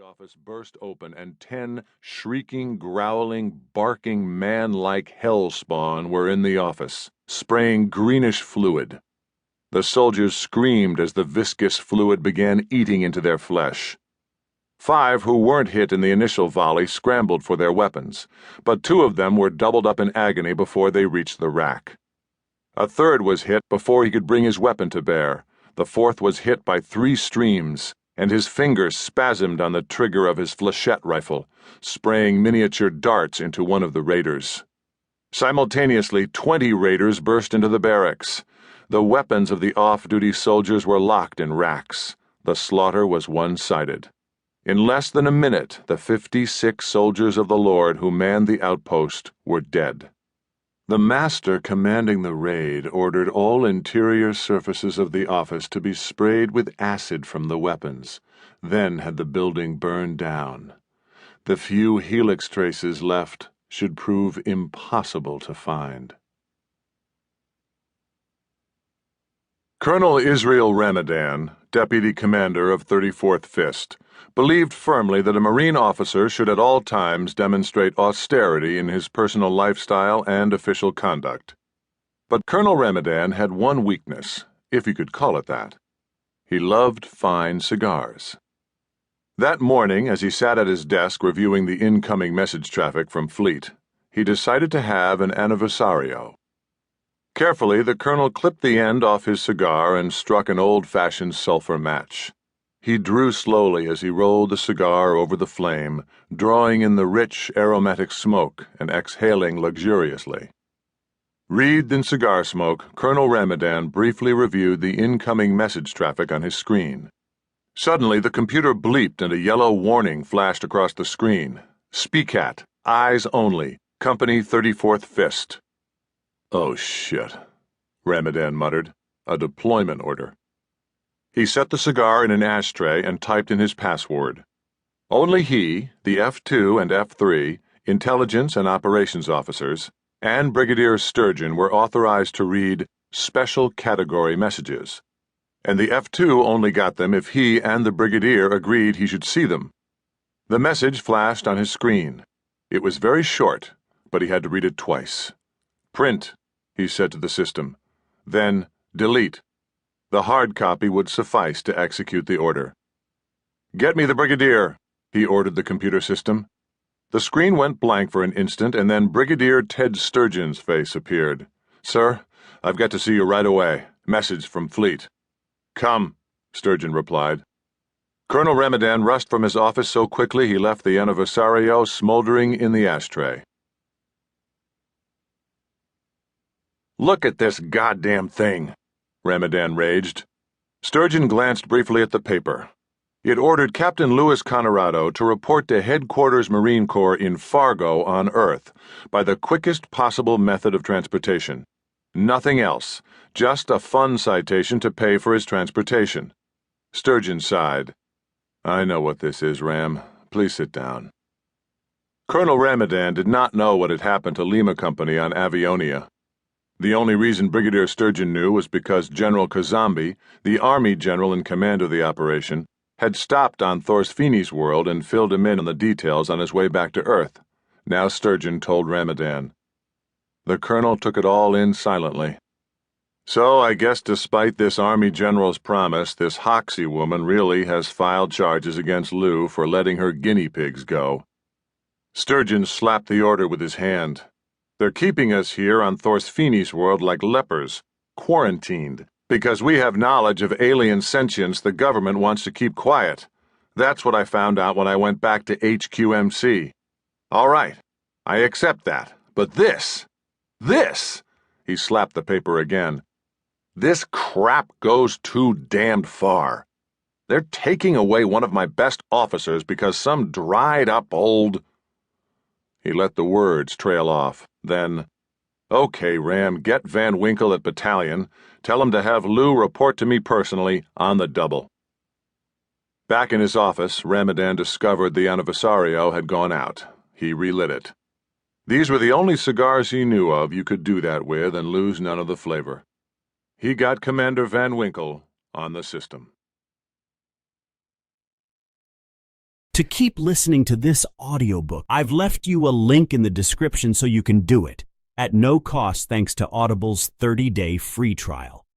office burst open, and 10 shrieking, growling, barking, man-like hell-spawn were in the office, spraying greenish fluid. The soldiers screamed as the viscous fluid began eating into their flesh. 5 who weren't hit in the initial volley scrambled for their weapons, but 2 of them were doubled up in agony before they reached the rack. A third was hit before he could bring his weapon to bear. The 4th was hit by 3 streams, and his fingers spasmed on the trigger of his flechette rifle, spraying miniature darts into one of the raiders. Simultaneously, 20 raiders burst into the barracks. The weapons of the off-duty soldiers were locked in racks. The slaughter was one-sided. In less than a minute, the 56 soldiers of the Lord who manned the outpost were dead. The master commanding the raid ordered all interior surfaces of the office to be sprayed with acid from the weapons, then had the building burned down. The few helix traces left should prove impossible to find. Colonel Israel Ramadan, deputy commander of 34th Fist, believed firmly that a Marine officer should at all times demonstrate austerity in his personal lifestyle and official conduct. But Colonel Ramadan had one weakness, if you could call it that. He loved fine cigars. That morning, as he sat at his desk reviewing the incoming message traffic from Fleet, he decided to have an anniversario. Carefully, the colonel clipped the end off his cigar and struck an old-fashioned sulfur match. He drew slowly as he rolled the cigar over the flame, drawing in the rich, aromatic smoke and exhaling luxuriously. Wreathed in cigar smoke, Colonel Ramadan briefly reviewed the incoming message traffic on his screen. Suddenly, the computer bleeped and a yellow warning flashed across the screen. SPEACAT, eyes only, Company 34th Fist. Oh, shit, Ramadan muttered. A deployment order. He set the cigar in an ashtray and typed in his password. Only he, the F2 and F3, intelligence and operations officers, and Brigadier Sturgeon were authorized to read special category messages, and the F2 only got them if he and the Brigadier agreed he should see them. The message flashed on his screen. It was very short, but he had to read it twice. Print, he said to the system. Then delete. The hard copy would suffice to execute the order. Get me the Brigadier, he ordered the computer system. The screen went blank for an instant, and then Brigadier Ted Sturgeon's face appeared. Sir, I've got to see you right away. Message from Fleet. Come, Sturgeon replied. Colonel Ramadan rushed from his office so quickly he left the anniversario smoldering in the ashtray. Look at this goddamn thing, Ramadan raged. Sturgeon glanced briefly at the paper. It ordered Captain Louis Conrado to report to Headquarters Marine Corps in Fargo on Earth by the quickest possible method of transportation. Nothing else, just a fun citation to pay for his transportation. Sturgeon sighed. I know what this is, Ram. Please sit down. Colonel Ramadan did not know what had happened to Lima Company on Avionia. The only reason Brigadier Sturgeon knew was because General Kazambi, the Army general in command of the operation, had stopped on Thorsfini's world and filled him in on the details on his way back to Earth. Now Sturgeon told Ramadan. The colonel took it all in silently. So I guess despite this Army general's promise, this Hoxie woman really has filed charges against Lou for letting her guinea pigs go. Sturgeon slapped the order with his hand. They're keeping us here on Thorsfini's world like lepers, quarantined, because we have knowledge of alien sentience the government wants to keep quiet. That's what I found out when I went back to HQMC. All right, I accept that. But this, he slapped the paper again. This crap goes too damned far. They're taking away one of my best officers because some dried-up old... He let the words trail off. Then, okay, Ram, get Van Winkle at battalion. Tell him to have Lou report to me personally on the double. Back in his office, Ramadan discovered the anniversario had gone out. He relit it. These were the only cigars he knew of you could do that with and lose none of the flavor. He got Commander Van Winkle on the system. to keep listening to this audiobook. I've left you a link in the description so you can do it, at no cost thanks to Audible's 30-day free trial.